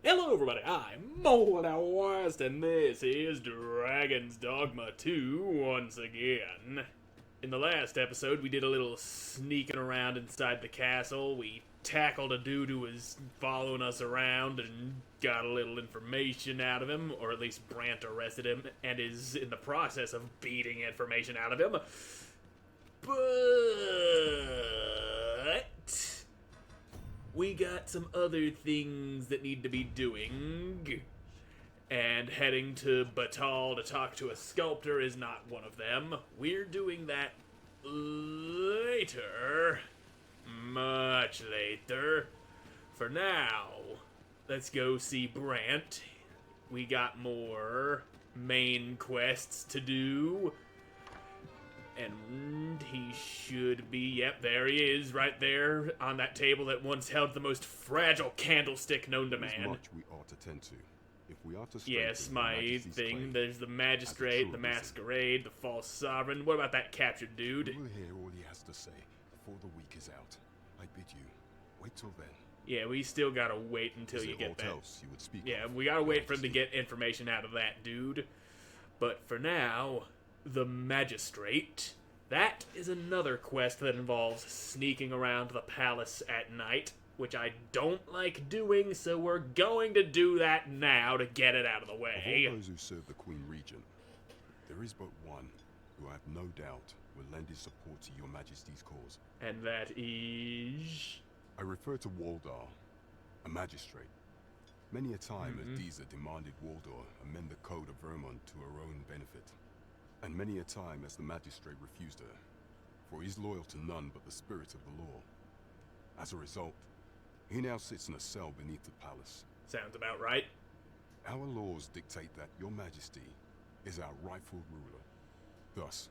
Hello everybody, I'm Moldy West, and this is Dragon's Dogma 2 once again. In the last episode, we did a little sneaking around inside the castle. We tackled a dude who was following us around and got a little information out of him, or at least Brant arrested him and is in the process of beating information out of him. But we got some other things that need to be doing, and heading to Batal to talk to a sculptor is not one of them. We're doing that later. Much later. For now, let's go see Brant. We got more main quests to do. And he should be, yep, there he is, right there on that table that once held the most fragile candlestick known to man. Much we ought to tend to. If we are to yes, my thing. There's the magistrate, the masquerade, the false sovereign. What about that captured dude? We will hear all he has to say before the week is out. I bid you, wait till then. Yeah, we still gotta wait until you get that. Else you would speak yeah, of? We gotta wait for him to get information out of that dude. But for now, the magistrate. That is another quest that involves sneaking around the palace at night, which I don't like doing, so we're going to do that now to get it out of the way. Of all those who serve the Queen Regent, there is but one who I have no doubt will lend his support to your Majesty's cause. And that is... I refer to Waldar, a magistrate. Many a time has Disa demanded Waldar amend the code of Vermont to her own benefit. And many a time has the magistrate refused her, for he is loyal to none but the spirit of the law. As a result, he now sits in a cell beneath the palace. Sounds about right. Our laws dictate that your majesty is our rightful ruler. Thus,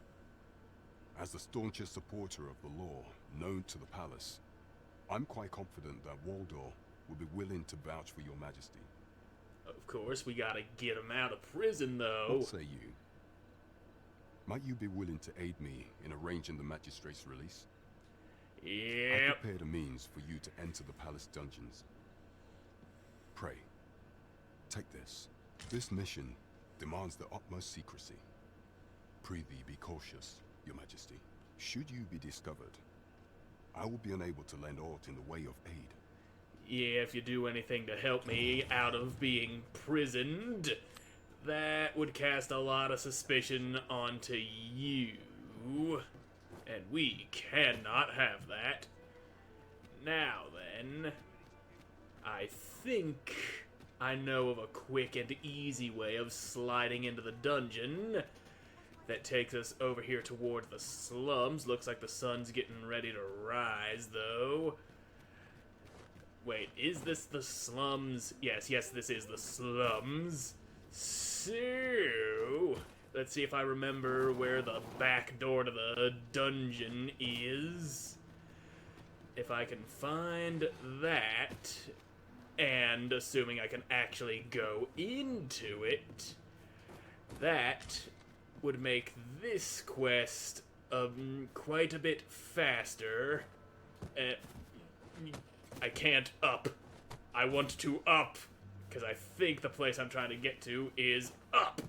as the staunchest supporter of the law known to the palace, I'm quite confident that Waldor will be willing to vouch for your majesty. Of course, we gotta get him out of prison, though. What say you? Might you be willing to aid me in arranging the magistrate's release? I Yep. prepared a means for you to enter the palace dungeons. Pray, take this. This mission demands the utmost secrecy. Prithee be cautious, your majesty. Should you be discovered, I will be unable to lend aught in the way of aid. Yeah, if you do anything to help me out of being prisoned, that would cast a lot of suspicion onto you. And we cannot have that. Now then, I think I know of a quick and easy way of sliding into the dungeon that takes us over here toward the slums. Looks like the sun's getting ready to rise, though. Wait, is this the slums? Yes, this is the slums. So, let's see if I remember where the back door to the dungeon is. If I can find that, and assuming I can actually go into it, that would make this quest quite a bit faster. I can't up. I want to up, because I think the place I'm trying to get to is up.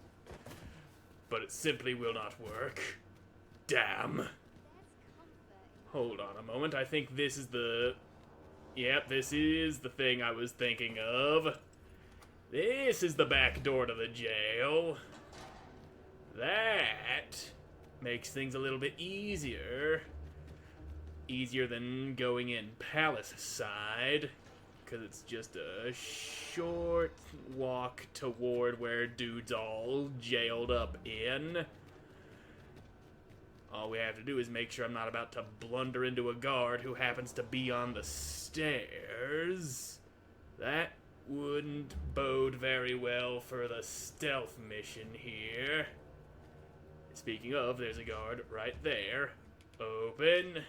But it simply will not work. Damn. Hold on a moment. I think this is the... Yep, this is the thing I was thinking of. This is the back door to the jail. That makes things a little bit easier. Easier than going in palace side, because it's just a short walk toward where dude's all jailed up in. All we have to do is make sure I'm not about to blunder into a guard who happens to be on the stairs. That wouldn't bode very well for the stealth mission here. Speaking of, there's a guard right there. Open.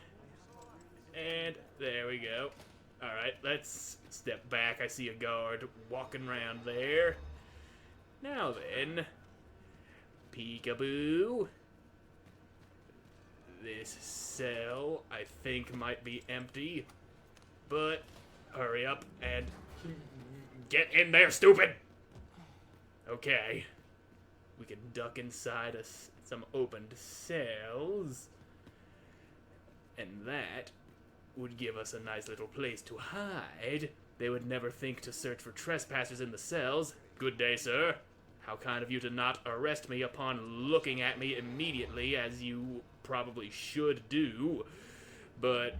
And there we go. Alright, let's step back. I see a guard walking around there. Now then, peekaboo. This cell, I think, might be empty, but hurry up and Get in there, stupid! Okay. We can duck inside some opened cells. And that would give us a nice little place to hide. They would never think to search for trespassers in the cells. Good day, sir. How kind of you to not arrest me upon looking at me immediately, as you probably should do. But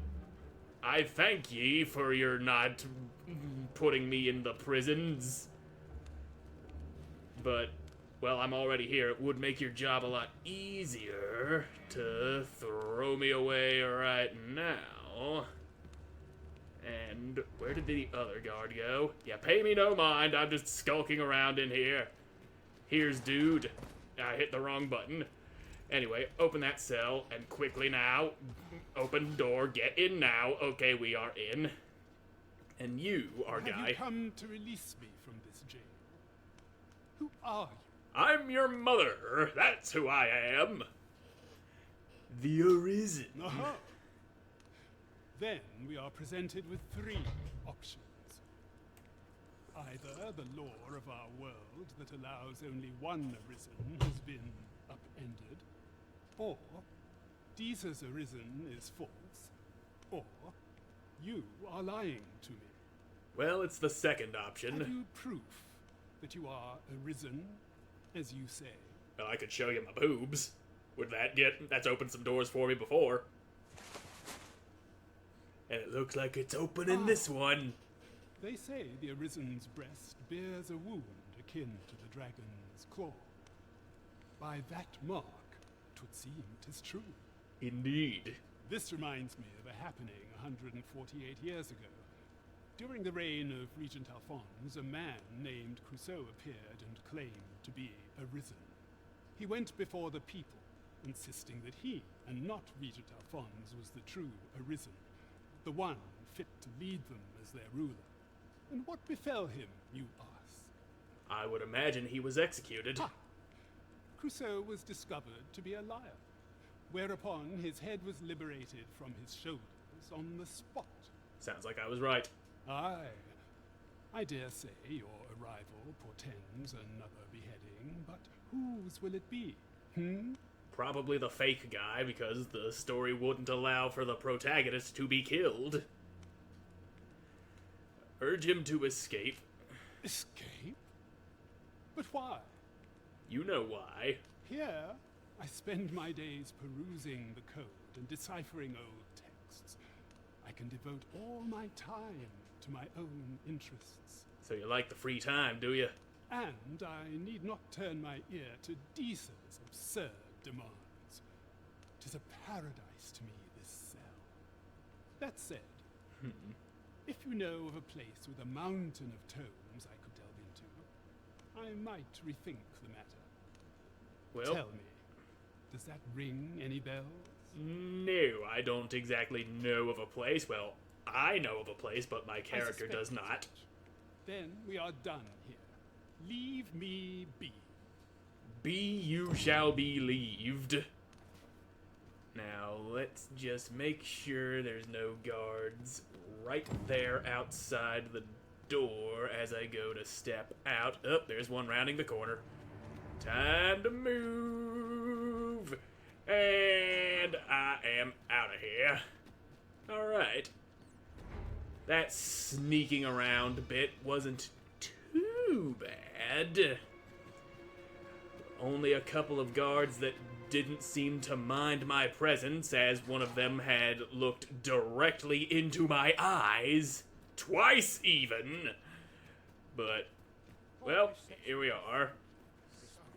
I thank ye for your not putting me in the prisons. But, well, I'm already here. It would make your job a lot easier to throw me away right now. And where did the other guard go? Yeah, pay me no mind. I'm just skulking around in here. Here's dude. I hit the wrong button. Anyway, open that cell, and quickly now. Open door, get in now. Okay, we are in. And you, our guy. Have you come to release me from this jail? Who are you? I'm your mother. That's who I am. The Arisen. Aha! Then we are presented with 3 options. Either the law of our world that allows only one Arisen has been upended, or Disa's Arisen is false, or you are lying to me. Well, it's the second option. Have you proof that you are Arisen, as you say? Well, I could show you my boobs. That's opened some doors for me before. And it looks like it's opening this one. They say the Arisen's breast bears a wound akin to the dragon's claw. By that mark, 'twould seem 'tis true. Indeed. This reminds me of a happening 148 years ago. During the reign of Regent Alphonse, a man named Crusoe appeared and claimed to be Arisen. He went before the people, insisting that he, and not Regent Alphonse, was the true Arisen, the one fit to lead them as their ruler. And what befell him, you ask? I would imagine he was executed. Ha! Crusoe was discovered to be a liar, whereupon his head was liberated from his shoulders on the spot. Sounds like I was right. Aye. I dare say your arrival portends another beheading, but whose will it be? Probably the fake guy, because the story wouldn't allow for the protagonist to be killed. Urge him to escape. Escape? But why? You know why. Here, I spend my days perusing the code and deciphering old texts. I can devote all my time to my own interests. So you like the free time, do you? And I need not turn my ear to Disa's absurd demands. 'Tis a paradise to me, this cell. That said, if you know of a place with a mountain of tomes I could delve into, I might rethink the matter. Well, Tell me, does that ring any bells? no, I don't exactly know of a place. Well, I know of a place, but my character does not. Then we are done here. Leave me be. Be you shall be leaved. Now, let's just make sure there's no guards right there outside the door as I go to step out. Oh, there's one rounding the corner. Time to move. And I am out of here. Alright. That sneaking around bit wasn't too bad. Only a couple of guards that didn't seem to mind my presence, as one of them had looked directly into my eyes. Twice, even. But, well, here we are.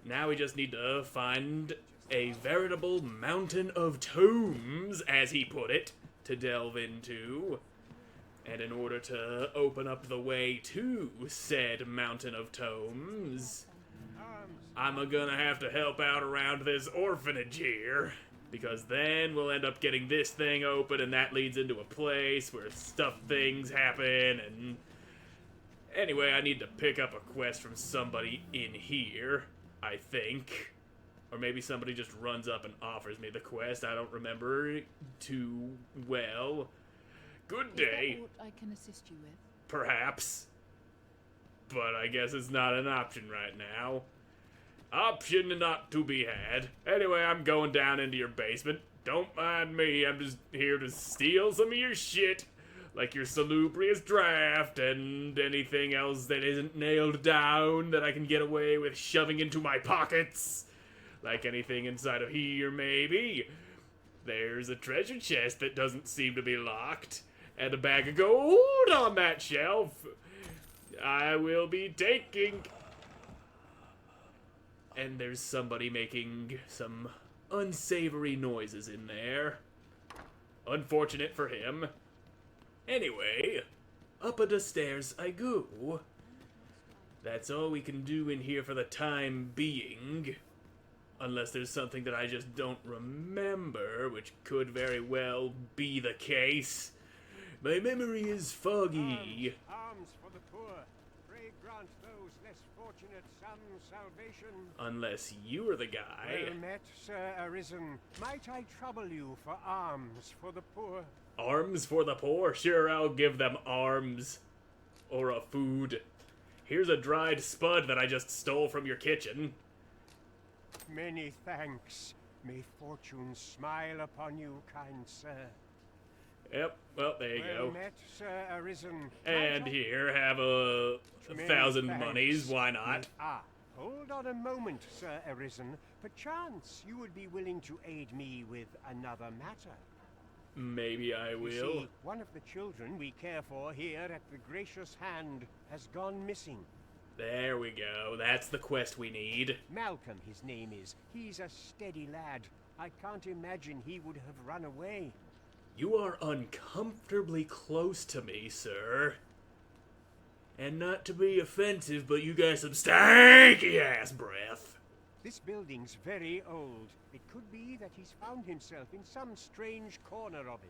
Now we just need to find a veritable mountain of tomes, as he put it, to delve into. And in order to open up the way to said mountain of tomes, I'm gonna have to help out around this orphanage here, because then we'll end up getting this thing open, and that leads into a place where things happen, and anyway, I need to pick up a quest from somebody in here, I think. Or maybe somebody just runs up and offers me the quest. I don't remember too well. Good day. Is there aught I can assist you with? Perhaps. but I guess it's not an option right now. Option not to be had. Anyway, I'm going down into your basement. Don't mind me, I'm just here to steal some of your shit. Like your salubrious draft and anything else that isn't nailed down that I can get away with shoving into my pockets. Like anything inside of here, maybe. There's a treasure chest that doesn't seem to be locked. And a bag of gold on that shelf. I will be taking... And there's somebody making some unsavory noises in there. Unfortunate for him. Anyway, up the stairs I go. That's all we can do in here for the time being. Unless there's something that I just don't remember, which could very well be the case. My memory is foggy. Alms for the poor. Pray grant those less fortunate some salvation. Unless you are the guy. Well met, Sir Arisen. Might I trouble you for alms for the poor? Arms for the poor? Sure, I'll give them arms. Or a food. Here's a dried spud that I just stole from your kitchen. Many thanks. May fortune smile upon you, kind sir. Yep, well, there you Well go. met, Sir Arisen. And Might I- here, have a Many 1,000 thanks. monies, why not? Hold on a moment, Sir Arisen. Perchance you would be willing to aid me with another matter. Maybe I You will. see, one of the children we care for here at the Gracious Hand has gone missing. There we go, that's the quest we need. Malcolm, his name is. He's a steady lad. I can't imagine he would have run away. You are uncomfortably close to me, sir. And not to be offensive, but you got some stanky ass breath. This building's very old. It could be that he's found himself in some strange corner of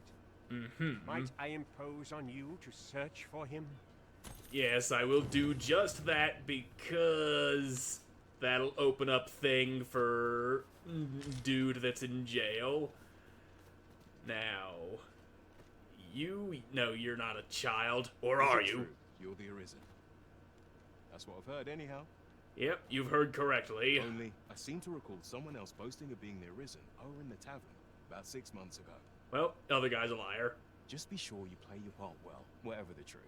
it. Might I impose on you to search for him? Yes, I will do just that because that'll open up thing for dude that's in jail. Now, no, you're not a child, or are Is it you? true? You're the Arisen. That's what I've heard, anyhow. Yep, you've heard correctly. Only, I seem to recall someone else boasting of being the Arisen over in the tavern about 6 months ago. Well, other guy's a liar. Just be sure you play your part well, whatever the truth.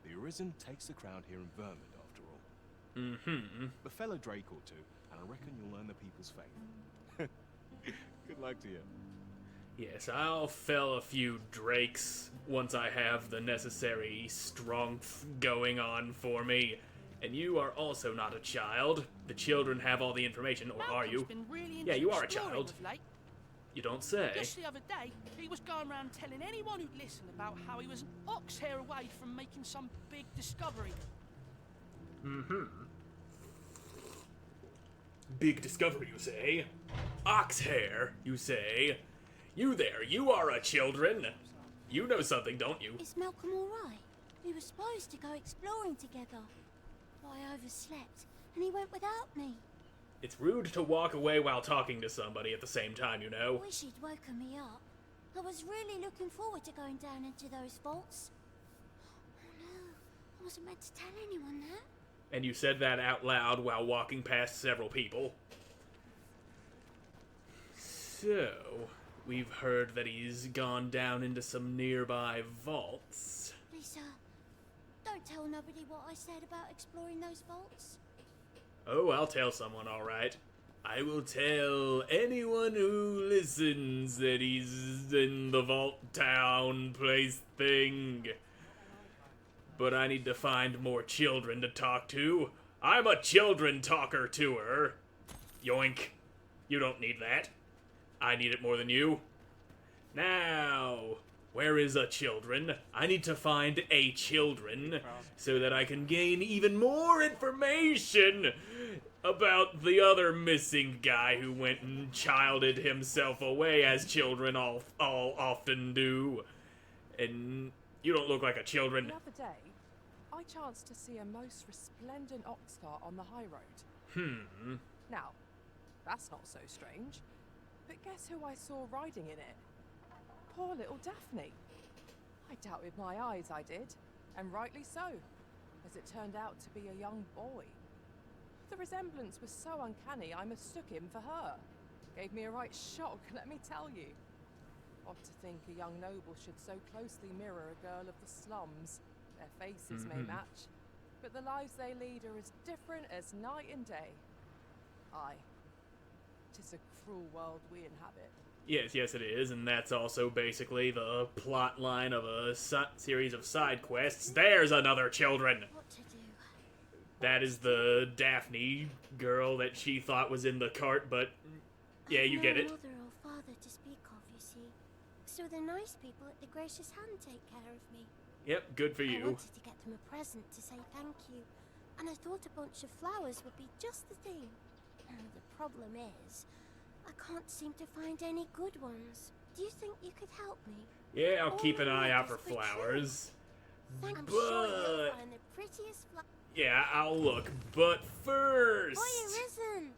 The Arisen takes the crown here in Vermont, after all. The fellow Drake ought to, and I reckon you'll earn the people's faith. Good luck to you. Yes, I'll fell a few drakes once I have the necessary strength going on for me. And you are also not a child. The children have all the information, or are you? Been really Yeah, into you are a exploring child. of late. You don't say. Just the other day, he was going around telling anyone who'd listen about how he was an ox hair away from making some big discovery. Big discovery, you say? Ox hair, you say? You there, you are a children. You know something, don't you? Is Malcolm alright? We were supposed to go exploring together. But I overslept, and he went without me. It's rude to walk away while talking to somebody at the same time, you know? Wish he'd woken me up. I was really looking forward to going down into those vaults. Oh no, I wasn't meant to tell anyone that. And you said that out loud while walking past several people. So, we've heard that he's gone down into some nearby vaults. Lisa, don't tell nobody what I said about exploring those vaults. Oh, I'll tell someone, alright. I will tell anyone who listens that he's in the vault town place thing. But I need to find more children to talk to. I'm a children talker to her. Yoink. You don't need that. I need it more than you. Now, where is a children? I need to find a children so that I can gain even more information about the other missing guy who went and childed himself away as children all often do. And you don't look like a children. The other day, I chanced to see a most resplendent ox cart on the high road. Now, that's not so strange. But guess who I saw riding in it? Poor little Daphne. I doubted my eyes, I did. And rightly so. as it turned out to be a young boy. The resemblance was so uncanny, I mistook him for her. Gave me a right shock, let me tell you. Odd to think a young noble should so closely mirror a girl of the slums. Their faces may match, but the lives they lead are as different as night and day. Aye, 'tis a cruel world we inhabit. Yes, it is, and that's also basically the plot line of a series of side quests. There's another children! What to do? That is the Daphne girl that she thought was in the cart, but yeah, you get it. I've no mother or father to speak of, you see. So the nice people at the Gracious Hand take care of me. Yep, good for I you. wanted to get them a present to say thank you, and I thought a bunch of flowers would be just the thing. The problem is, I can't seem to find any good ones. Do you think you could help me? Yeah, I'll All keep an I eye want out for is good flowers. I'm sure you'll But find the prettiest flower. yeah, I'll look. But first, Oi, Arisen!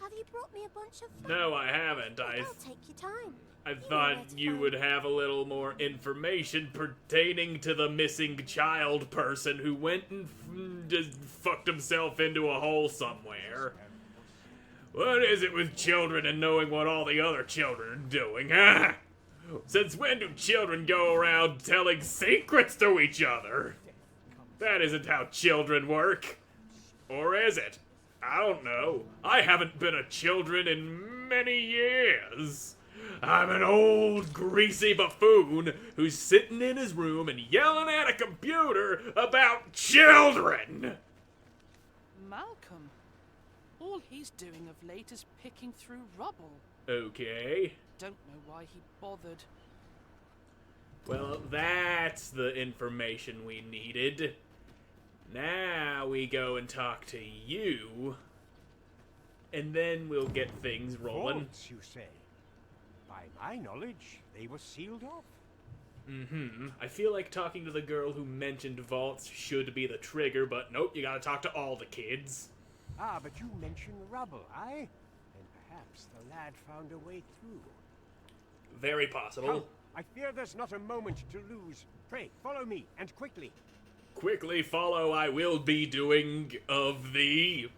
Have you brought me a bunch of flowers? no, I haven't. I'll take your time. I know thought where to you find would them. have a little more information pertaining to the missing child person who went and just fucked himself into a hole somewhere. What is it with children and knowing what all the other children are doing, huh? Since when do children go around telling secrets to each other? That isn't how children work. Or is it? I don't know. I haven't been a children in many years. I'm an old, greasy buffoon who's sitting in his room and yelling at a computer about children! Malcolm. All he's doing of late is picking through rubble. Okay. Don't know why he bothered. Well, that's the information we needed. Now we go and talk to you. And then we'll get things rolling. Vaults, you say? By my knowledge, they were sealed off. I feel like talking to the girl who mentioned vaults should be the trigger, but nope, you gotta talk to all the kids. Ah, but you mentioned rubble, aye? And perhaps the lad found a way through. Very possible. Come, I fear there's not a moment to lose. Pray, follow me, and quickly. Quickly follow, I will be doing of thee.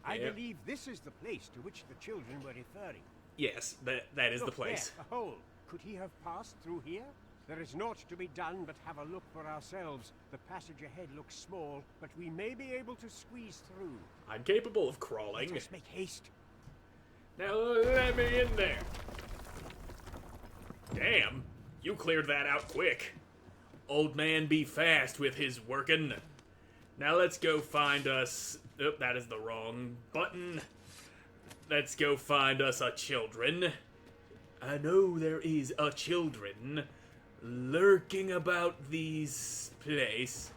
I Yep. believe this is the place to which the children were referring. Yes, that is the Look, place. there, a hole. Could he have passed through here? There is naught to be done but have a look for ourselves. The passage ahead looks small, but we may be able to squeeze through. I'm capable of crawling. Let us make haste. Now let me in there. Damn, you cleared that out quick. Old man be fast with his workin'. Now let's go find us... Oh, that is the wrong button. Let's go find us a children. I know there is a children lurking about this place.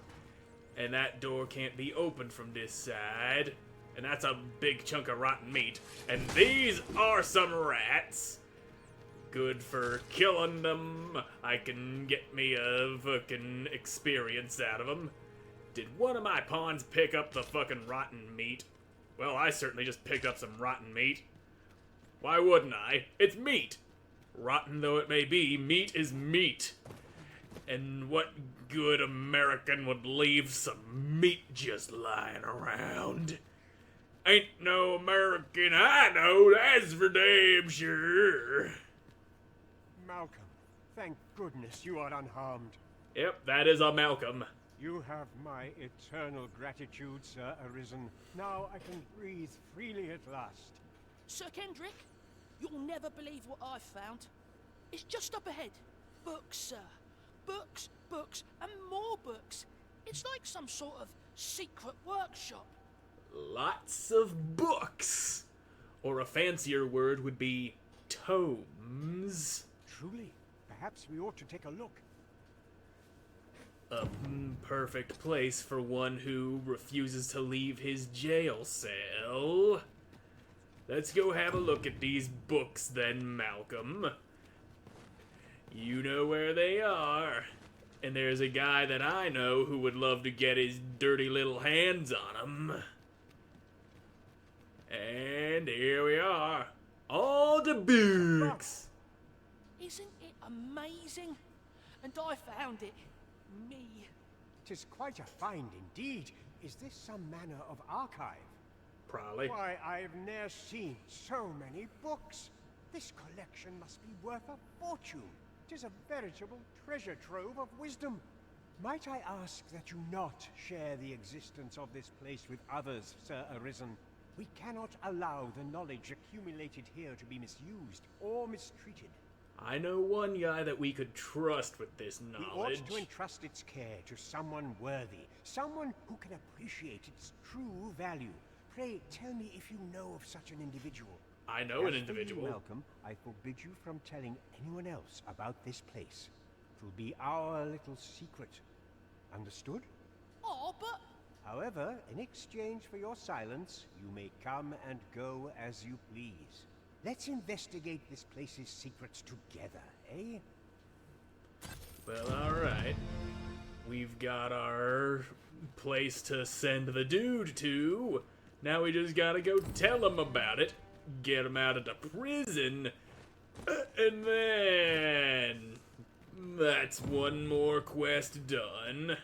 And that door can't be opened from this side. And that's a big chunk of rotten meat. And these are some rats. Good for killing them. I can get me a fucking experience out of them. Did one of my pawns pick up the fucking rotten meat? Well, I certainly just picked up some rotten meat. Why wouldn't I? It's meat. Rotten though it may be, meat is meat. And what good American would leave some meat just lying around? Ain't no American I know, that's for damn sure. Malcolm, thank goodness you are unharmed. Yep, that is a Malcolm. You have my eternal gratitude, Sir Arisen. Now I can breathe freely at last. Sir Kendrick, you'll never believe what I've found. It's just up ahead. Books, sir. Books, books, and more books. It's like some sort of secret workshop. Lots of books. Or a fancier word would be tomes. Truly, perhaps we ought to take a look. A perfect place for one who refuses to leave his jail cell. Let's go have a look at these books then, Malcolm. You know where they are. And there's a guy that I know who would love to get his dirty little hands on them. And here we are. All the books. Isn't it amazing? And I found it. Me. 'Tis quite a find indeed. Is this some manner of archive? Probably. Why, I've ne'er seen so many books. This collection must be worth a fortune. 'Tis a veritable treasure trove of wisdom. Might I ask that you not share the existence of this place with others, Sir Arisen? We cannot allow the knowledge accumulated here to be misused or mistreated. I know one guy that we could trust with this We knowledge. ought to entrust its care to someone worthy, someone who can appreciate its true value. Pray tell me if you know of such an individual. I know an As for you, individual. Malcolm, I forbid you from telling anyone else about this place. 'Twill be our little secret. Understood? Oh, but However, in exchange for your silence, you may come and go as you please. Let's investigate this place's secrets together, eh? Well, alright. We've got our place to send the dude to. Now we just gotta go tell him about it, get him out of the prison, and then that's one more quest done.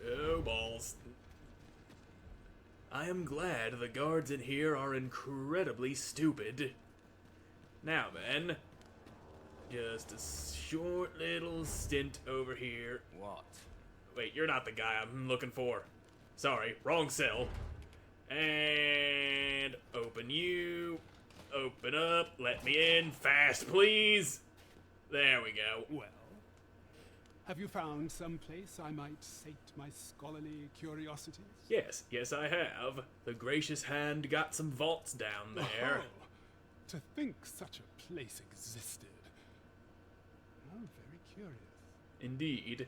Oh, balls. I am glad the guards in here are incredibly stupid. Now then, just a short little stint over here. What? Wait, you're not the guy I'm looking for. Sorry, wrong cell. And open you. Open up. Let me in. Fast, please. There we go. Well, have you found some place I might sate my scholarly curiosities? Yes, I have. The gracious hand got some vaults down there. Oh, to think such a place existed. Oh, very curious. Indeed.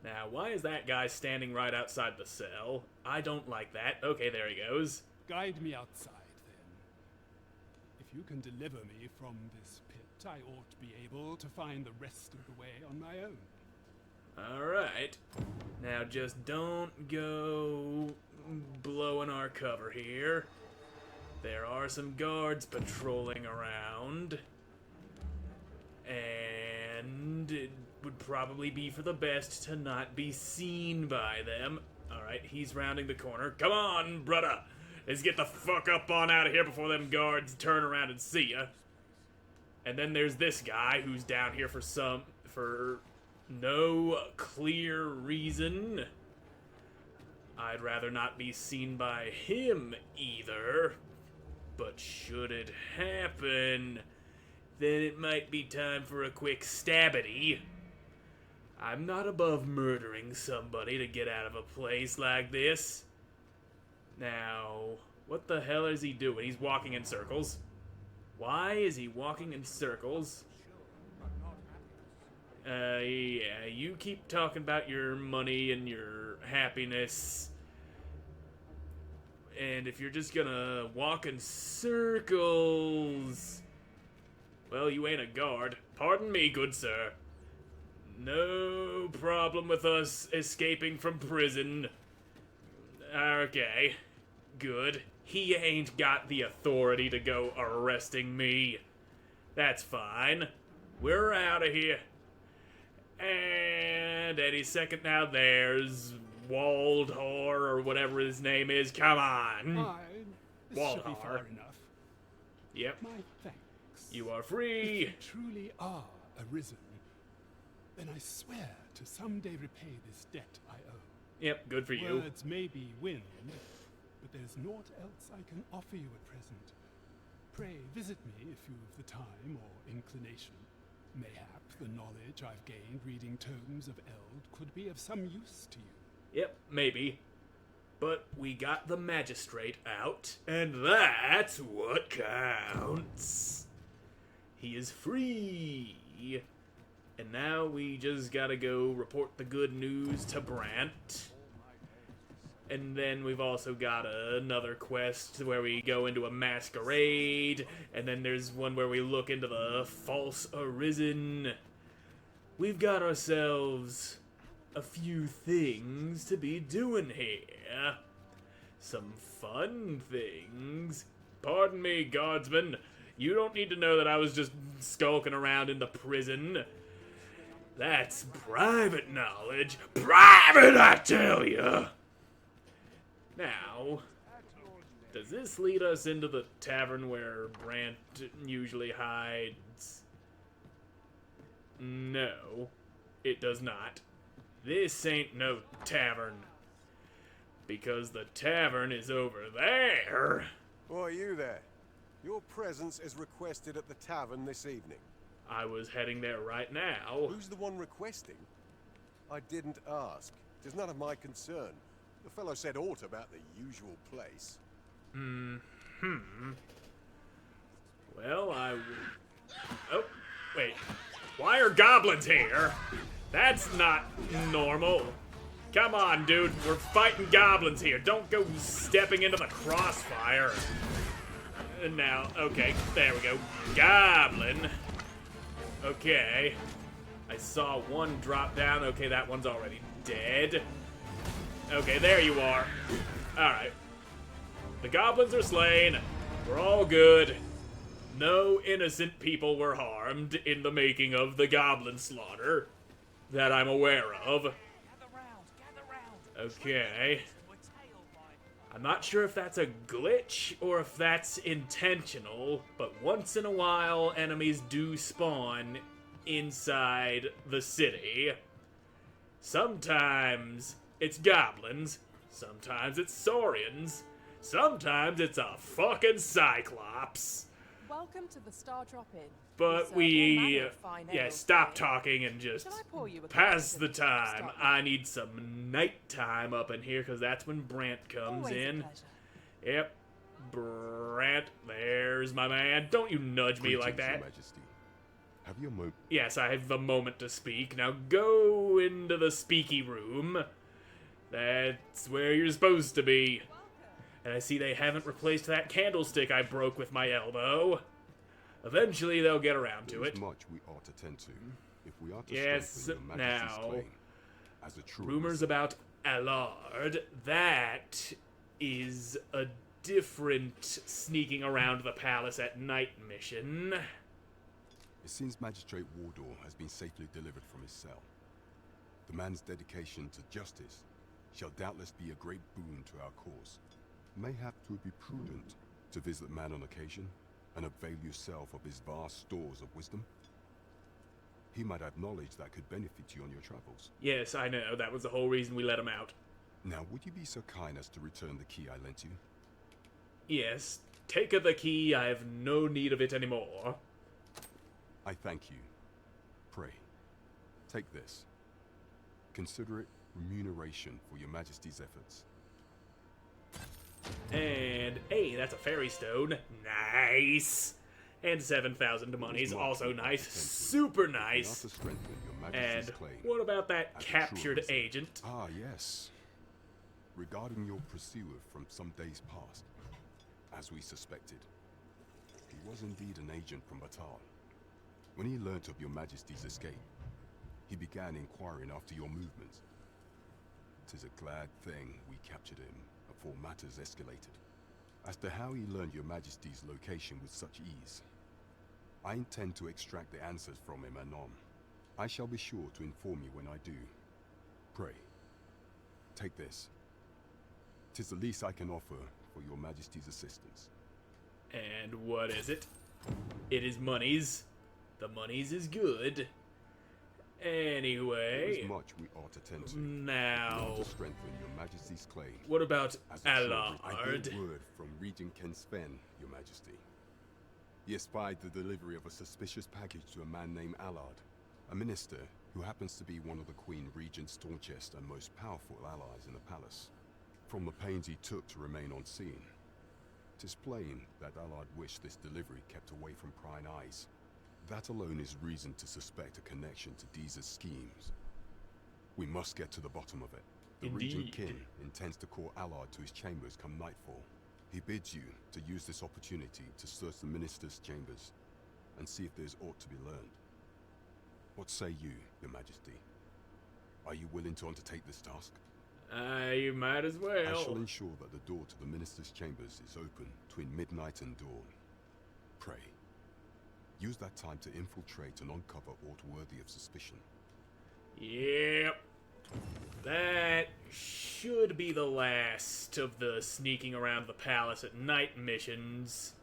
Now, why is that guy standing right outside the cell? I don't like that. Okay, there he goes. Guide me outside, then. If you can deliver me from this pit, I ought to be able to find the rest of the way on my own. Alright. Now just don't go blowing our cover here. There are some guards patrolling around. And it would probably be for the best to not be seen by them. Alright, he's rounding the corner. Come on, brother! Let's get the fuck up on out of here before them guards turn around and see ya. And then there's this guy who's down here for no clear reason. I'd rather not be seen by him either. But should it happen, then it might be time for a quick stabbity. I'm not above murdering somebody to get out of a place like this. Now, what the hell is he doing? He's walking in circles. Why is he walking in circles? Yeah, you keep talking about your money and your happiness. And if you're just gonna walk in circles, well, you ain't a guard. Pardon me, good sir. No problem with us escaping from prison. Okay, good. He ain't got the authority to go arresting me. That's fine. We're out of here. And any second now, there's Waldhar, or whatever his name is. Come on. This should be Waldhar. far enough. Yep, My thanks. you are If free. you truly are arisen, then I swear to someday repay this debt I owe. Yep, good for you. Words may be wind, but there's naught else I can offer you at present. Pray visit me if you've the time or inclination. Mayhap the knowledge I've gained reading tomes of Eld could be of some use to you. Yep, maybe. But we got the magistrate out, and that's what counts. He is free. And now we just gotta go report the good news to Brant. And then we've also got another quest where we go into a masquerade. And then there's one where we look into the false arisen. We've got ourselves a few things to be doing here. Some fun things. Pardon me, guardsman. You don't need to know that I was just skulking around in the prison. That's private knowledge. Private, I tell ya! Now, does this lead us into the tavern where Brant usually hides? No, it does not. This ain't no tavern. Because the tavern is over there. Why are you there? Your presence is requested at the tavern this evening. I was heading there right now. Who's the one requesting? I didn't ask. It is none of my concern. The fellow said aught about the usual place. Well, oh, wait. Why are goblins here? That's not normal. Come on, dude. We're fighting goblins here. Don't go stepping into the crossfire. And now, okay, there we go. Goblin. Okay. I saw one drop down. Okay, that one's already dead. Okay, there you are. Alright. The goblins are slain. We're all good. No innocent people were harmed in the making of the goblin slaughter that I'm aware of. Okay. I'm not sure if that's a glitch or if that's intentional, but once in a while enemies do spawn inside the city. Sometimes it's goblins, sometimes it's saurians, sometimes it's a fucking cyclops. Welcome to the Star Drop-In. But stop talking and just Shall I pour you a pass cup the of time. start? I need some nighttime up in here because that's when Brant comes Always a in. pleasure. Yep, Brant, there's my man. Don't you nudge me like Greetings, that. Your Majesty. Have you a moment? Yes, I have a moment to speak. Now go into the speaky room. That's where you're supposed to be. And I see they haven't replaced that candlestick I broke with my elbow. Eventually they'll get around to There it. is much we ought to tend to, if we are to Yes, strengthen Your Majesty's now, claim as a true Rumors arisen. about Allard. That is a different sneaking around the palace at night mission. It seems Magistrate Wardor has been safely delivered from his cell. The man's dedication to justice shall doubtless be a great boon to our cause. Mayhap 'twould be prudent to visit the man on occasion and avail yourself of his vast stores of wisdom. He might have knowledge that could benefit you on your travels. Yes, I know. That was the whole reason we let him out. Now, would you be so kind as to return the key I lent you? Yes, take the key. I have no need of it anymore. I thank you. Pray, take this. Consider it remuneration for your Majesty's efforts. And, hey, that's a fairy stone. Nice. And 7,000 monies, It's also not nice. expensive. Super If we are nice. to strengthen your And Majesty's claim what about that as a true captured arisen. agent? Ah, yes. Regarding your pursuer from some days past, as we suspected, he was indeed an agent from Batal. When he learnt of your Majesty's escape, he began inquiring after your movements. 'Tis a glad thing we captured him before matters escalated. As to how he learned your Majesty's location with such ease, I intend to extract the answers from him anon. I shall be sure to inform you when I do. Pray, take this. 'Tis the least I can offer for your Majesty's assistance. And what is it? It is monies. The monies is good. There Anyway, is much we ought to tend to. now, To strengthen your Majesty's claim. what about As a true arisen, I Allard? bring word from Regent Ken Sven, your Majesty. He espied the delivery of a suspicious package to a man named Allard, a minister who happens to be one of the Queen Regent's staunchest and most powerful allies in the palace. From the pains he took to remain on scene, 'tis plain that Allard wished this delivery kept away from prying eyes. That alone is reason to suspect a connection to Disa's schemes. We must get to the bottom of it. The Regent Indeed. Kin intends to call Allard to his chambers come nightfall. He bids you to use this opportunity to search the minister's chambers and see if there's aught to be learned. What say you, your Majesty? Are you willing to undertake this task? You might as I shall well. ensure that the door to the minister's chambers is open between midnight and dawn. Pray, use that time to infiltrate and uncover aught worthy of suspicion. Yep. That should be the last of the sneaking around the palace at night missions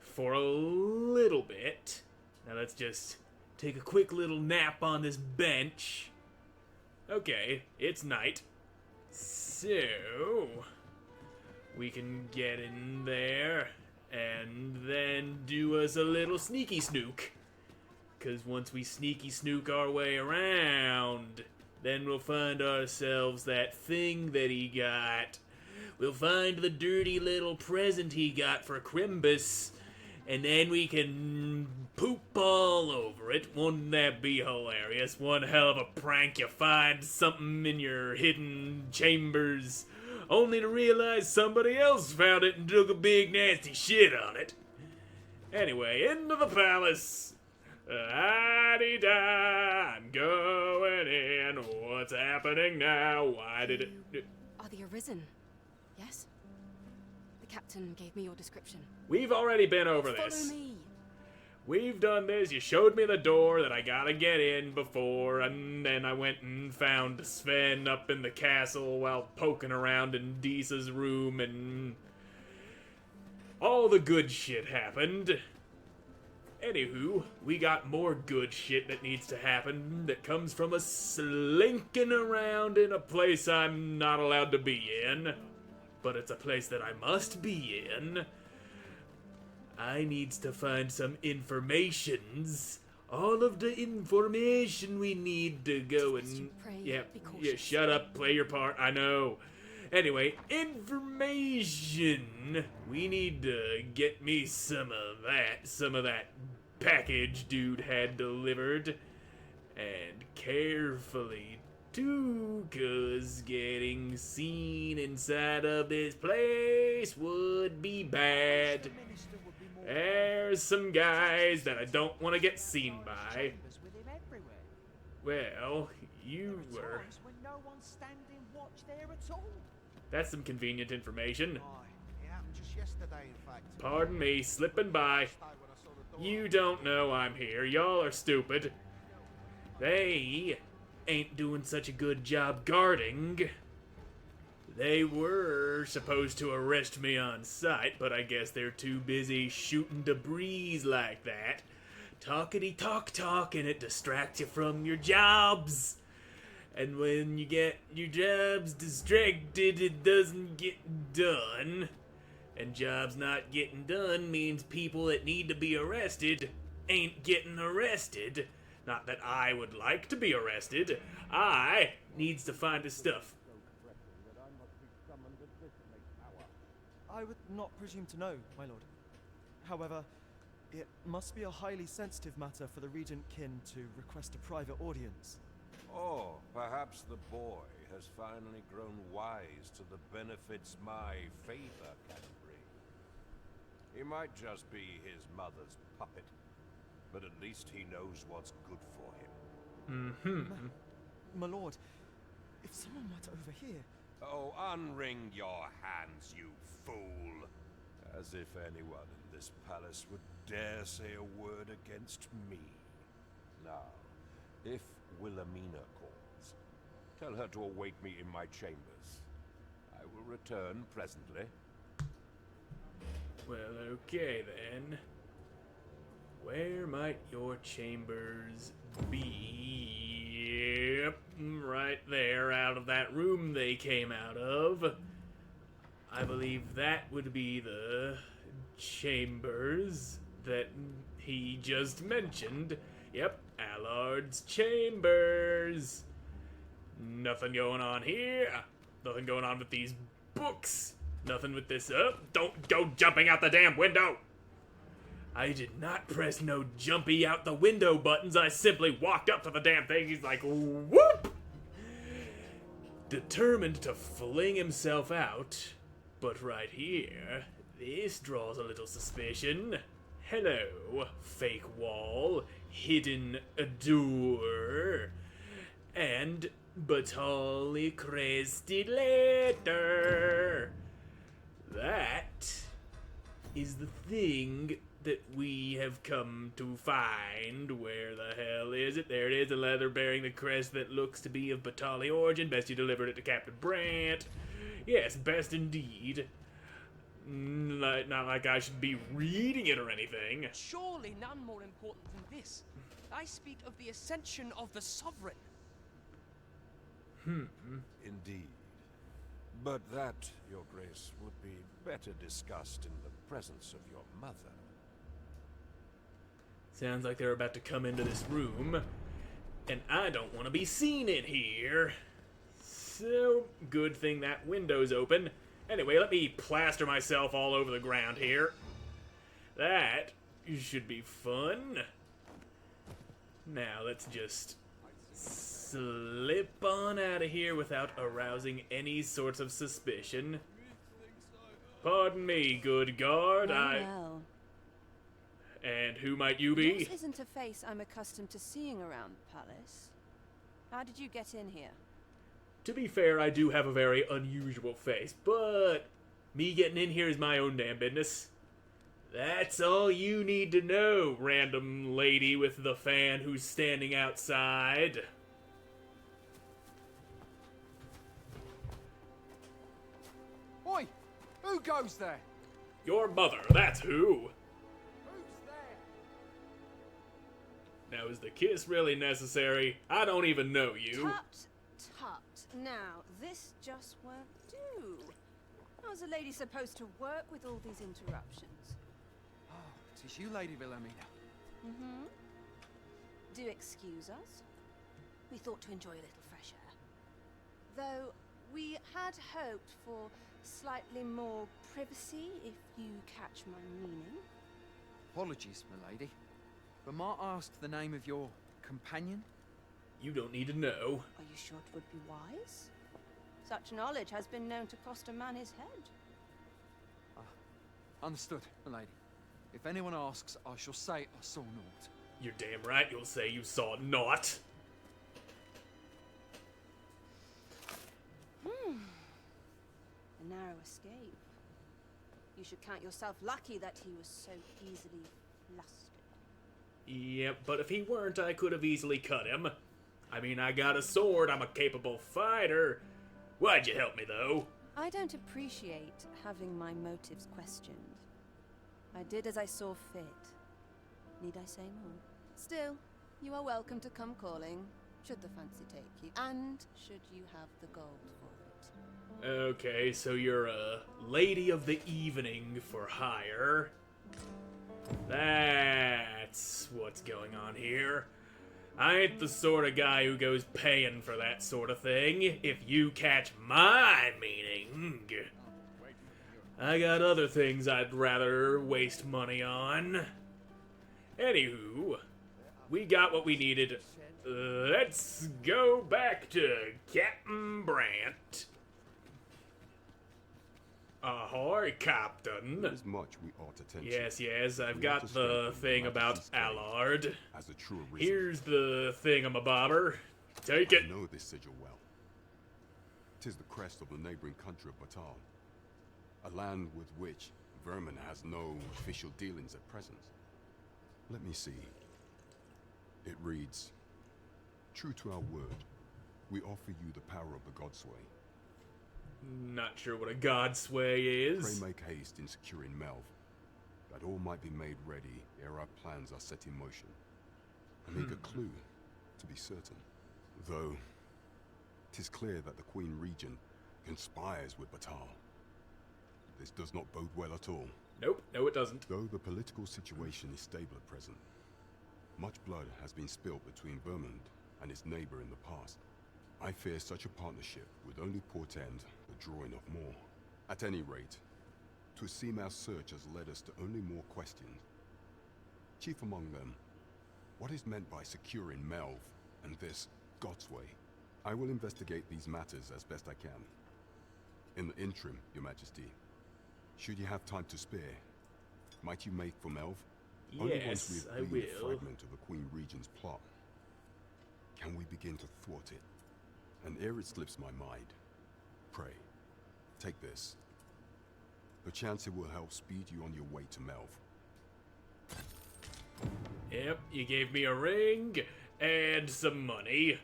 for a little bit. Now let's just take a quick little nap on this bench. Okay, it's night. So, we can get in there and then do us a little sneaky snook. Because once we sneaky snook our way around, then we'll find ourselves that thing that he got. We'll find the dirty little present he got for Crimbus, and then we can poop all over it. Wouldn't that be hilarious? One hell of a prank. You find something in your hidden chambers, only to realize somebody else found it and took a big nasty shit on it. Anyway, into the palace. Ah-dee-da, I'm going in. What's happening now? Why did it... Are the arisen? Yes? The captain gave me your description. We've already been over this. Follow me. We've done this. You showed me the door that I gotta get in before, and then I went and found Sven up in the castle while poking around in Disa's room, and all the good shit happened. Anywho, we got more good shit that needs to happen that comes from us slinking around in a place I'm not allowed to be in, but it's a place that I must be in. I needs to find some informations. All of the information we need to go and... Yeah, shut up, play your part, I know. Anyway, information. We need to get me some of that package dude had delivered. And carefully, too, 'cause getting seen inside of this place would be bad. There's some guys that I don't want to get seen by. Well, you were... That's some convenient information. Pardon me, slipping by. You don't know I'm here. Y'all are stupid. They ain't doing such a good job guarding. They were supposed to arrest me on sight, but I guess they're too busy shooting debris like that. Talkity-talk, and it distracts you from your jobs. And when you get your jobs distracted, it doesn't get done. And jobs not getting done means people that need to be arrested ain't getting arrested. Not that I would like to be arrested. I needs to find his stuff. I would not presume to know, my lord. However, it must be a highly sensitive matter for the regent kin to request a private audience. Oh, perhaps the boy has finally grown wise to the benefits my favor can bring. He might just be his mother's puppet, but at least he knows what's good for him. My lord, if someone were to overhear... Oh, unwring your hands, you fool! As if anyone in this palace would dare say a word against me. Now, if Wilhelmina calls, tell her to await me in my chambers. I will return presently. Well, okay then. Where might your chambers be? Yep, right there, out of that room they came out of. I believe that would be the chambers that he just mentioned. Yep, Allard's chambers. Nothing going on here. Nothing going on with these books. Nothing with this. Don't go jumping out the damn window. I did not press no jumpy out the window buttons. I simply walked up to the damn thing. He's like, whoop! Determined to fling himself out. But right here, this draws a little suspicion. Hello, fake wall, hidden door, and batally crested letter. That is the thing that we have come to find. Where the hell is it? There it is, a leather bearing the crest that looks to be of Batali origin. Best you delivered it to Captain Brant. Yes, best indeed. Not like I should be reading it or anything. Surely none more important than this. I speak of the ascension of the Sovereign. Indeed. But that, Your Grace, would be better discussed in the presence of your mother. Sounds like they're about to come into this room, and I don't want to be seen in here. So, good thing that window's open. Anyway, let me plaster myself all over the ground here. That should be fun. Now, let's just slip on out of here without arousing any sorts of suspicion. Pardon me, good guard, Well. And who might you be? Yours isn't a face I'm accustomed to seeing around the palace. How did you get in here? To be fair, I do have a very unusual face, but me getting in here is my own damn business. That's all you need to know, random lady with the fan who's standing outside. Oi! Who goes there? Your mother, that's who. Who's there? Now, is the kiss really necessary? I don't even know you. Tut, tut. Now, this just won't do. How's a lady supposed to work with all these interruptions? Oh, 'tis you, Lady Wilhelmina. Mm-hmm. Do excuse us. We thought to enjoy a little fresh air. Though we had hoped for slightly more privacy, if you catch my meaning. Apologies, my lady. But might I ask the name of your companion? You don't need to know. Are you sure it would be wise? Such knowledge has been known to cost a man his head. Understood, my lady. If anyone asks, I shall say I saw naught. You're damn right you'll say you saw naught. A narrow escape. You should count yourself lucky that he was so easily flustered. Yep, but if he weren't, I could have easily cut him. I mean, I got a sword, I'm a capable fighter. Why'd you help me, though? I don't appreciate having my motives questioned. I did as I saw fit. Need I say more? Still, you are welcome to come calling, should the fancy take you, and should you have the gold for it. Okay, so you're a lady of the evening for hire. That's what's going on here. I ain't the sort of guy who goes paying for that sort of thing, if you catch my meaning. I got other things I'd rather waste money on. Anywho, we got what we needed. Let's go back to Captain Brant. Ahoy, Captain. There's much we ought attention. Yes, I've We got ought to the strengthen thing Her about Majesty's claim Allard. as a true arisen. Here's the thingamabobber. Take it. I know this sigil well. 'Tis the crest of the neighboring country of Batal, a land with which Vermin has no official dealings at present. Let me see. It reads, "True to our word, we offer you the power of the Godsway. Not sure what a god sway is. Pray make haste in securing Melv, that all might be made ready ere our plans are set in motion. An eager clue, to be certain. Though, 'tis clear that the Queen Regent conspires with Batal. This does not bode well at all. Nope, no it doesn't. Though the political situation is stable at present, much blood has been spilled between Vermund and its neighbor in the past. I fear such a partnership would only portend the drawing of more. At any rate, 'twould seem our search has led us to only more questions. Chief among them, what is meant by securing Melv and this Godsway? I will investigate these matters as best I can. In the interim, Your Majesty, should you have time to spare, might you make for Melv? Only once Yes, we I have gleaned a will. fragment of the Queen Regent's plot, can we begin to thwart it. And ere it slips my mind, pray, take this. Perchance it will help speed you on your way to Melv. Yep, you gave me a ring and some money.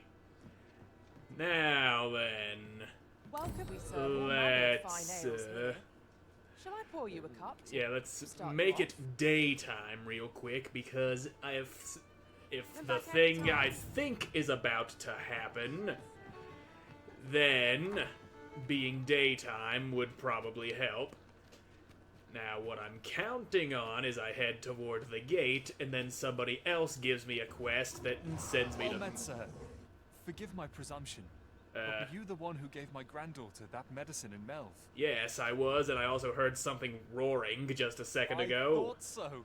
Now then, Welcome, we serve all manner of fine let's, ales here. Shall I pour you a cup? to yeah, let's start make you it daytime real quick, because if Then the back thing I anytime. think is about to happen, then being daytime would probably help. Now, what I'm counting on is I head toward the gate, and then somebody else gives me a quest that sends me to... Ahmed, sir, forgive my presumption. But were you the one who gave my granddaughter that medicine in Melv? Yes, I was, and I also heard something roaring just a second I ago. thought so.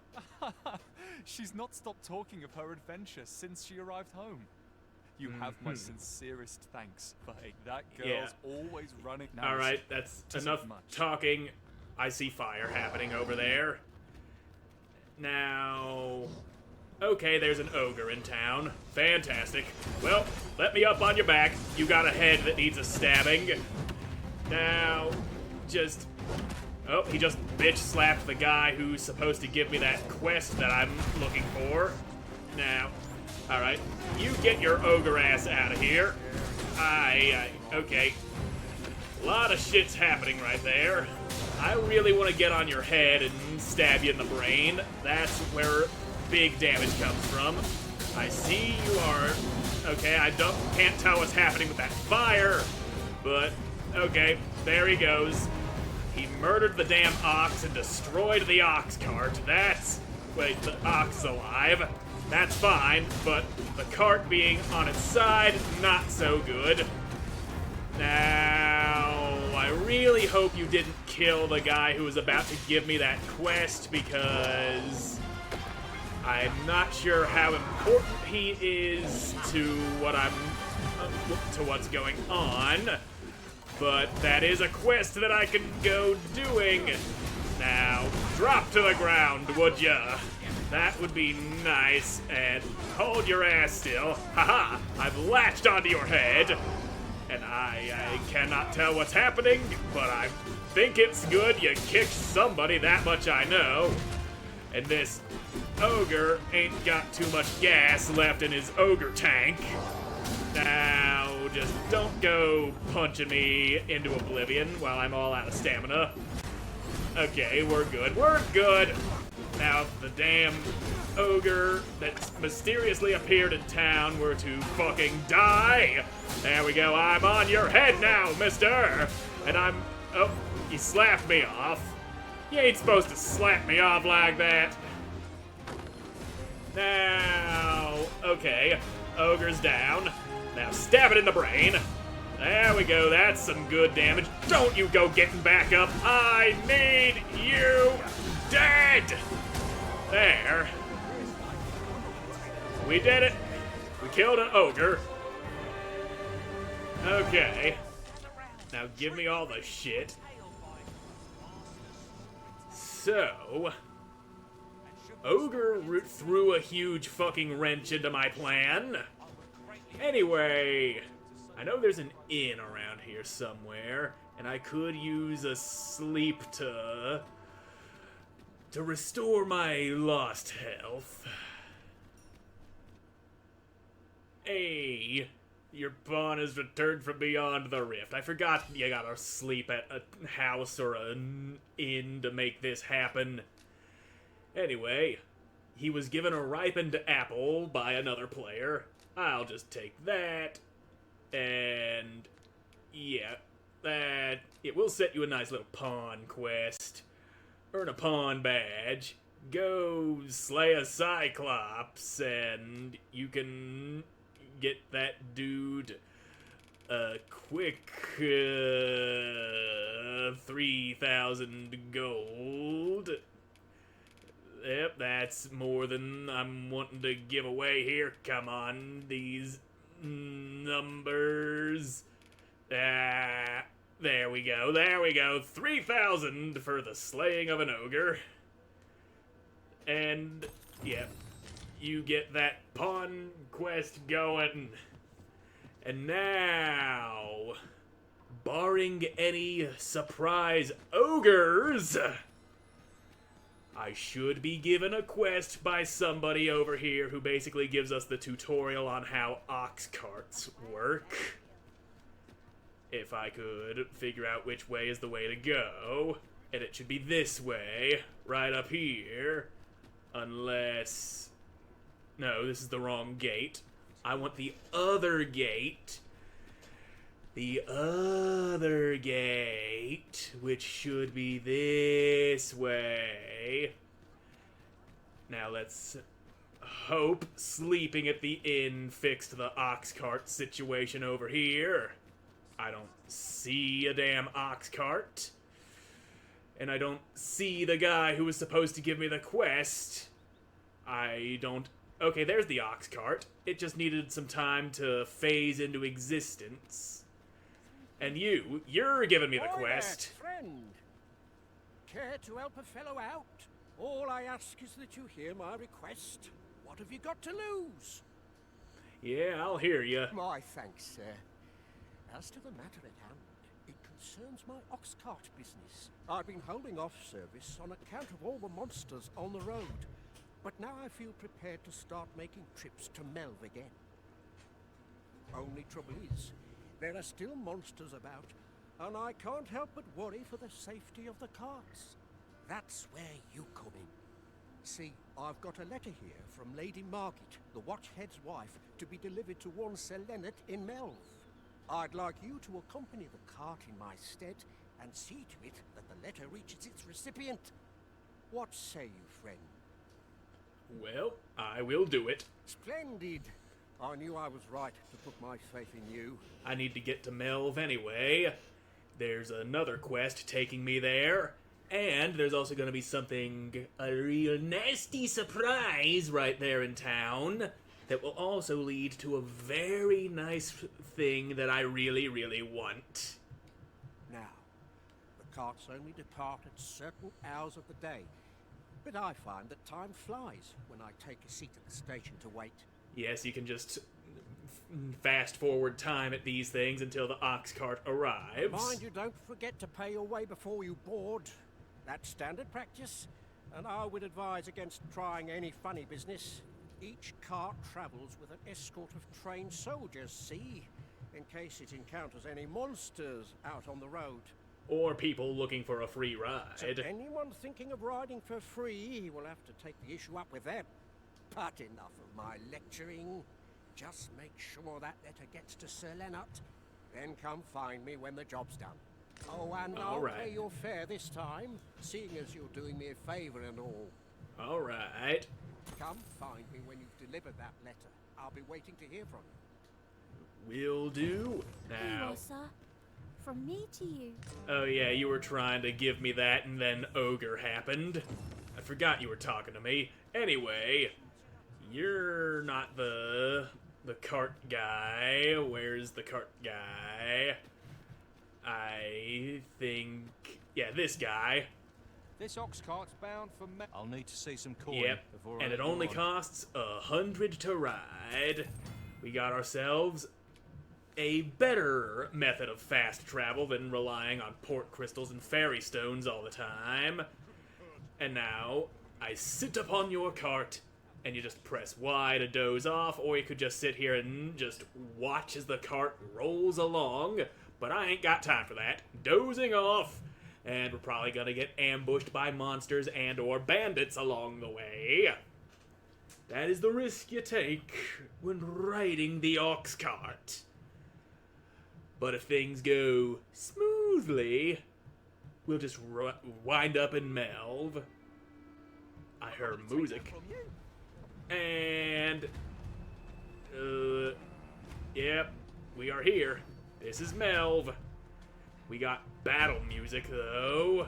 She's not stopped talking of her adventure since she arrived home. You have my sincerest thanks, but that girl's always running. Now, Alright, that's enough talking. I see fire happening over there. Now... Okay, there's an ogre in town. Fantastic. Well, let me up on your back. You got a head that needs a stabbing. Now, just... Oh, he just bitch slapped the guy who's supposed to give me that quest that I'm looking for. Now, alright, you get your ogre ass out of here. Okay. A lot of shit's happening right there. I really want to get on your head and stab you in the brain. That's where big damage comes from. I see you are... Okay, can't tell what's happening with that fire, but okay, there he goes. He murdered the damn ox and destroyed the ox cart. Wait, the ox is alive. That's fine, but the cart being on its side, not so good. Now, I really hope you didn't kill the guy who was about to give me that quest, because I'm not sure how important he is to what's going on, but that is a quest that I can go doing. Now, drop to the ground, would ya? That would be nice, and hold your ass still. Haha, I've latched onto your head, and I cannot tell what's happening, but I think it's good. You kicked somebody, that much I know. And this ogre ain't got too much gas left in his ogre tank. Now, just don't go punching me into oblivion while I'm all out of stamina. Okay, we're good. We're good! Now, if the damn ogre that mysteriously appeared in town were to fucking die, there we go. I'm on your head now, mister! And I'm... Oh, he slapped me off. You ain't supposed to slap me off like that. Now, okay, ogre's down. Now stab it in the brain. There we go, that's some good damage. Don't you go getting back up. I need you dead. There. We did it. We killed an ogre. Okay. Now give me all the shit. So, ogre threw a huge fucking wrench into my plan. Anyway, I know there's an inn around here somewhere, and I could use a sleep to restore my lost health. Hey, your pawn has returned from beyond the rift. I forgot you gotta sleep at a house or an inn to make this happen. Anyway, he was given a ripened apple by another player. I'll just take that. And yeah, it will set you a nice little pawn quest. Earn a pawn badge. Go slay a cyclops, and you can get that dude a quick 3,000 gold. Yep, that's more than I'm wanting to give away here. Come on, these numbers. There we go, 3,000 for the slaying of an ogre. And, yep, you get that pawn quest going. And now, barring any surprise ogres, I should be given a quest by somebody over here who basically gives us the tutorial on how ox carts work. If I could figure out which way is the way to go. And it should be this way, right up here. Unless... No, this is the wrong gate. I want the other gate. The other gate, which should be this way. Now let's hope sleeping at the inn fixed the ox cart situation over here. I don't see a damn ox cart. And I don't see the guy who was supposed to give me the quest. I don't... Okay, there's the ox cart. It just needed some time to phase into existence. And you're giving me the quest. There, friend. Care to help a fellow out? All I ask is that you hear my request. What have you got to lose? Yeah, I'll hear you. My thanks, sir. As to the matter at hand, it concerns my ox cart business. I've been holding off service on account of all the monsters on the road, but now I feel prepared to start making trips to Melv again. Only trouble is, there are still monsters about, and I can't help but worry for the safety of the carts. That's where you come in. See, I've got a letter here from Lady Margit, the Watchhead's wife, to be delivered to one Sir Leonard in Melv. I'd like you to accompany the cart in my stead and see to it that the letter reaches its recipient. What say you, friend? Well, I will do it. Splendid. I knew I was right to put my faith in you. I need to get to Melv anyway. There's another quest taking me there. And there's also going to be a real nasty surprise right there in town that will also lead to a very nice thing that I really, really want. Now, the carts only depart at certain hours of the day, but I find that time flies when I take a seat at the station to wait. Yes, you can just fast forward time at these things until the ox cart arrives. Mind you, don't forget to pay your way before you board. That's standard practice, and I would advise against trying any funny business. Each cart travels with an escort of trained soldiers, see? In case it encounters any monsters out on the road. Or people looking for a free ride. So anyone thinking of riding for free will have to take the issue up with them. But enough of my lecturing. Just make sure that letter gets to Sir Leonard. Then come find me when the job's done. Oh, and I'll pay your fare this time, seeing as you're doing me a favour and all. All right. Come find me when you've delivered that letter. I'll be waiting to hear from you. Will do. Here Now. you are, sir. From me to you. Oh yeah, you were trying to give me that and then Ogre happened. I forgot you were talking to me. Anyway, you're not the cart guy. Where's the cart guy? I think... Yeah, this guy. This ox cart's bound for I'll need to see some coin. Yep, before and I it go only on. costs 100 to ride. We got ourselves a better method of fast travel than relying on port crystals and fairy stones all the time. And now, I sit upon your cart, and you just press Y to doze off, or you could just sit here and just watch as the cart rolls along. But I ain't got time for that. Dozing off. And we're probably gonna get ambushed by monsters and or bandits along the way. That is the risk you take when riding the ox cart. But if things go smoothly, we'll just wind up in Melv. I heard music. And... yep, we are here. This is Melv. We got battle music, though.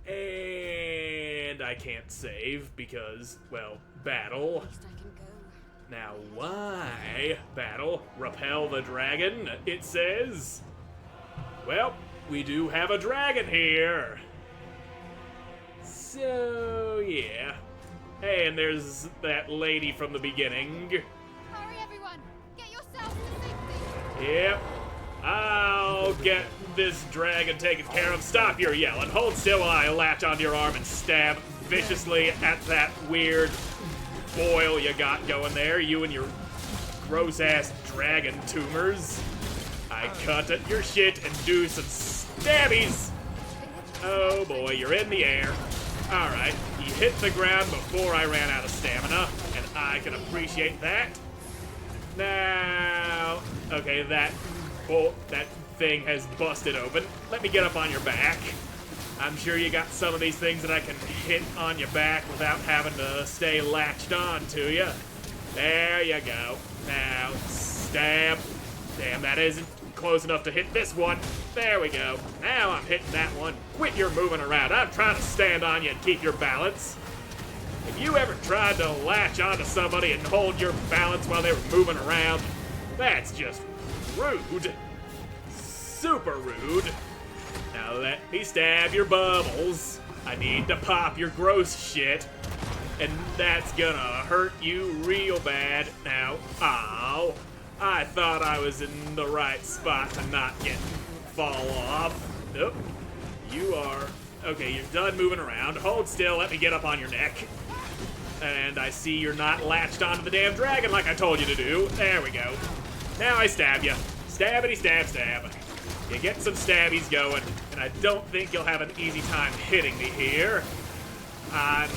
And I can't save because, well, battle. Now, why battle? Repel the dragon, it says. Well, we do have a dragon here. So, yeah. Hey, and there's that lady from the beginning. Hurry, everyone! Get yourselves to safety! Yep. I'll get this dragon taken care of. Stop your yelling. Hold still while I latch onto your arm and stab viciously at that weird boil you got going there, you and your gross-ass dragon tumors. I cut at your shit and do some stabbies. Oh boy, you're in the air. Alright, he hit the ground before I ran out of stamina, and I can appreciate that. Now, okay, that thing has busted open. Let me get up on your back. I'm sure you got some of these things that I can hit on your back without having to stay latched on to you. There you go. Now, stab. Damn, that isn't close enough to hit this one. There we go. Now I'm hitting that one. Quit your moving around. I'm trying to stand on you and keep your balance. If you ever tried to latch onto somebody and hold your balance while they were moving around, that's just rude. Super rude. Now let me stab your bubbles. I need to pop your gross shit. And that's gonna hurt you real bad. Now, ow. I thought I was in the right spot to not fall off. Nope. You are... Okay, you're done moving around. Hold still, let me get up on your neck. And I see you're not latched onto the damn dragon like I told you to do. There we go. Now I stab you. Stabbity stab stab. You get some stabbies going, and I don't think you'll have an easy time hitting me here. I'm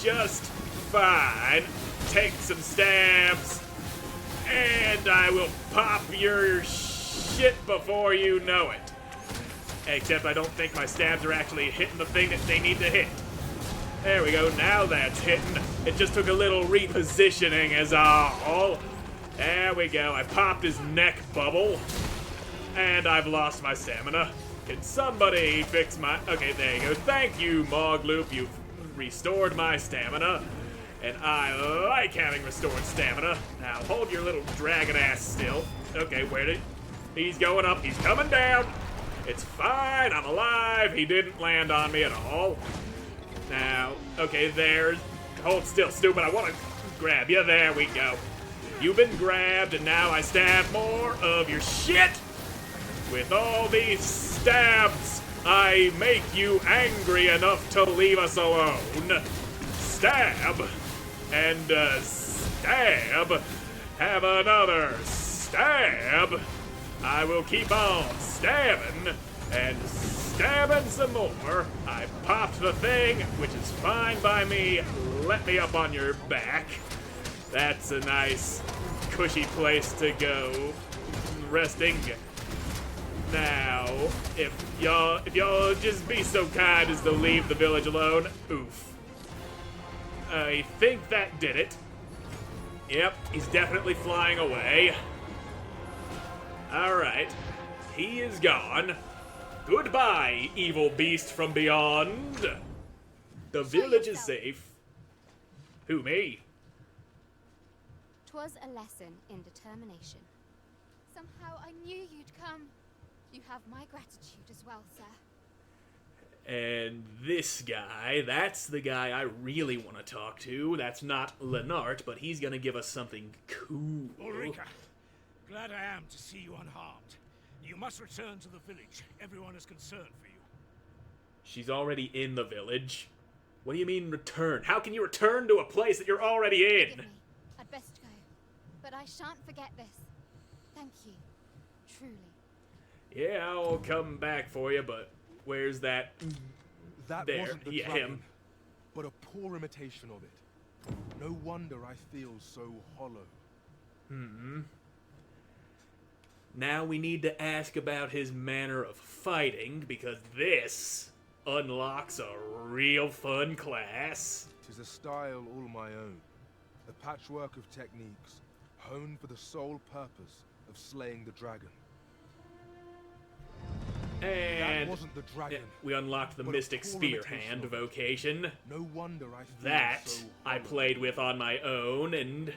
just fine. Take some stabs, and I will pop your shit before you know it. Except I don't think my stabs are actually hitting the thing that they need to hit. There we go, now that's hitting. It just took a little repositioning as all. There we go, I popped his neck bubble. And I've lost my stamina. Can somebody fix my... Okay, there you go. Thank you, Mogloop. You've restored my stamina. And I like having restored stamina. Now, hold your little dragon ass still. Okay, where did... He's going up. He's coming down. It's fine. I'm alive. He didn't land on me at all. Now, okay, there's... Hold still, stupid. I want to grab you. There we go. You've been grabbed, and now I stab more of your shit. With all these stabs, I make you angry enough to leave us alone. Stab. And stab. Have another stab. I will keep on stabbing and stabbing some more. I popped the thing, which is fine by me. Let me up on your back. That's a nice, cushy place to go. Resting. Now, if y'all just be so kind as to leave the village alone. Oof. I think that did it. Yep, he's definitely flying away. Alright. He is gone. Goodbye, evil beast from beyond. The village is safe. Who, me? 'Twas a lesson in determination. Somehow I knew you'd come. You have my gratitude as well, sir. And this guy, that's the guy I really want to talk to. That's not Lenart, but he's gonna give us something cool. Ulrika, glad I am to see you unharmed. You must return to the village. Everyone is concerned for you. She's already in the village. What do you mean return? How can you return to a place that you're already in? Forgive me. I'd best go. But I shan't forget this. Thank you. Truly. Yeah, I'll come back for you, but where's that? That there. wasn't the Yeah, dragon, him. but a poor imitation of it. No wonder I feel so hollow. Now we need to ask about his manner of fighting, because this unlocks a real fun class. 'Tis a style all my own. A patchwork of techniques, honed for the sole purpose of slaying the dragon. And that wasn't the dragon, we unlocked the but a Mystic poor Spear imitation Hand of it. vocation. No wonder I feel That so I hollow. played with on my own, and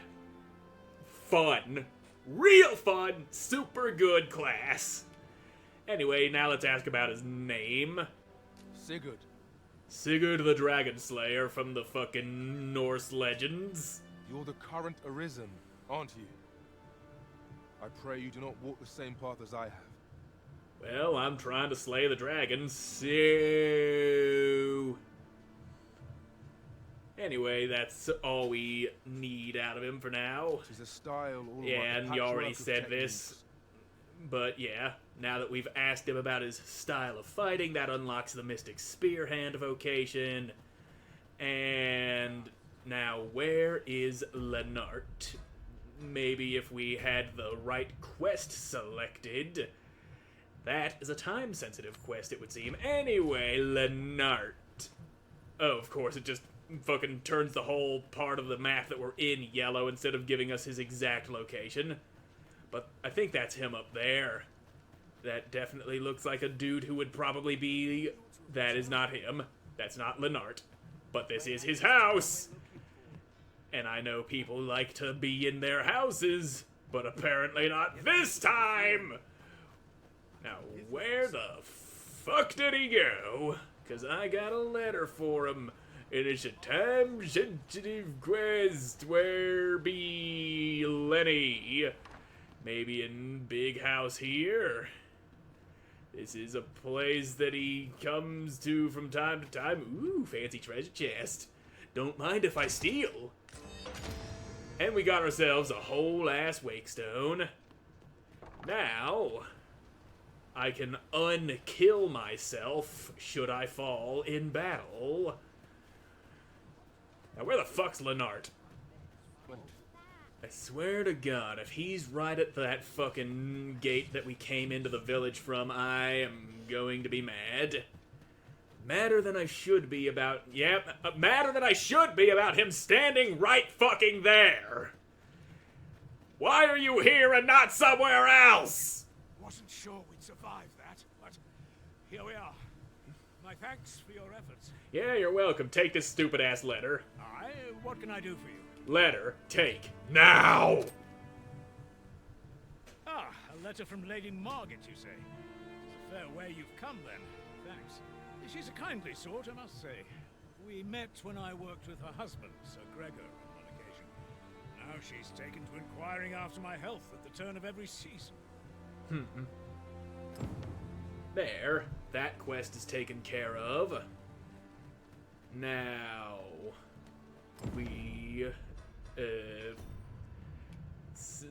fun. Real fun, super good class. Anyway, now let's ask about his name. Sigurd. Sigurd the Dragon Slayer from the fucking Norse legends. You're the current arisen, aren't you? I pray you do not walk the same path as I have. Well, I'm trying to slay the dragon, so... Anyway, that's all we need out of him for now. Tis a style all Yeah, like a and you already patchwork of said this. techniques. But yeah, now that we've asked him about his style of fighting, that unlocks the Mystic Spear Hand vocation. And now, where is Lenart? Maybe if we had the right quest selected. That is a time-sensitive quest, it would seem. Anyway, Lenart. Oh, of course, it just fucking turns the whole part of the map that we're in yellow instead of giving us his exact location. But I think that's him up there. That definitely looks like a dude who would probably be... That is not him. That's not Lenart. But this is his house! And I know people like to be in their houses, but apparently not this time! Now, where the fuck did he go? 'Cause I got a letter for him. It is a time-sensitive quest. Where be Lenny? Maybe in big house here? This is a place that he comes to from time to time. Ooh, fancy treasure chest. Don't mind if I steal. And we got ourselves a whole ass wakestone. Now, I can unkill myself should I fall in battle. Now, where the fuck's Lenart? I swear to God, if he's right at that fucking gate that we came into the village from, I am going to be mad. Madder than I should be about... Yep, madder than I should be about him standing right fucking there. Why are you here and not somewhere else? Wasn't sure we'd survive that, but here we are. My thanks for your efforts. Yeah, you're welcome. Take this stupid-ass letter. Aye, what can I do for you? Letter, take, now! Ah, a letter from Lady Margaret, you say? It's a fair way you've come, then. Thanks. She's a kindly sort, I must say. We met when I worked with her husband, Sir Gregor, on one occasion. Now she's taken to inquiring after my health at the turn of every season. There. That quest is taken care of. Now...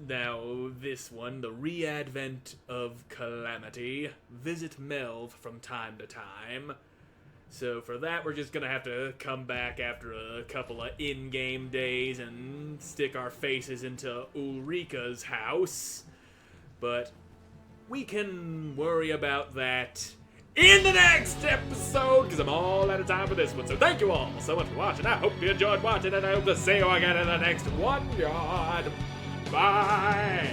Now, this one, the Readvent of Calamity. Visit Melv from time to time. So for that, we're just gonna have to come back after a couple of in-game days and stick our faces into Ulrika's house. But we can worry about that in the next episode, because I'm all out of time for this one. So thank you all so much for watching. I hope you enjoyed watching, and I hope to see you again in the next one. God, bye.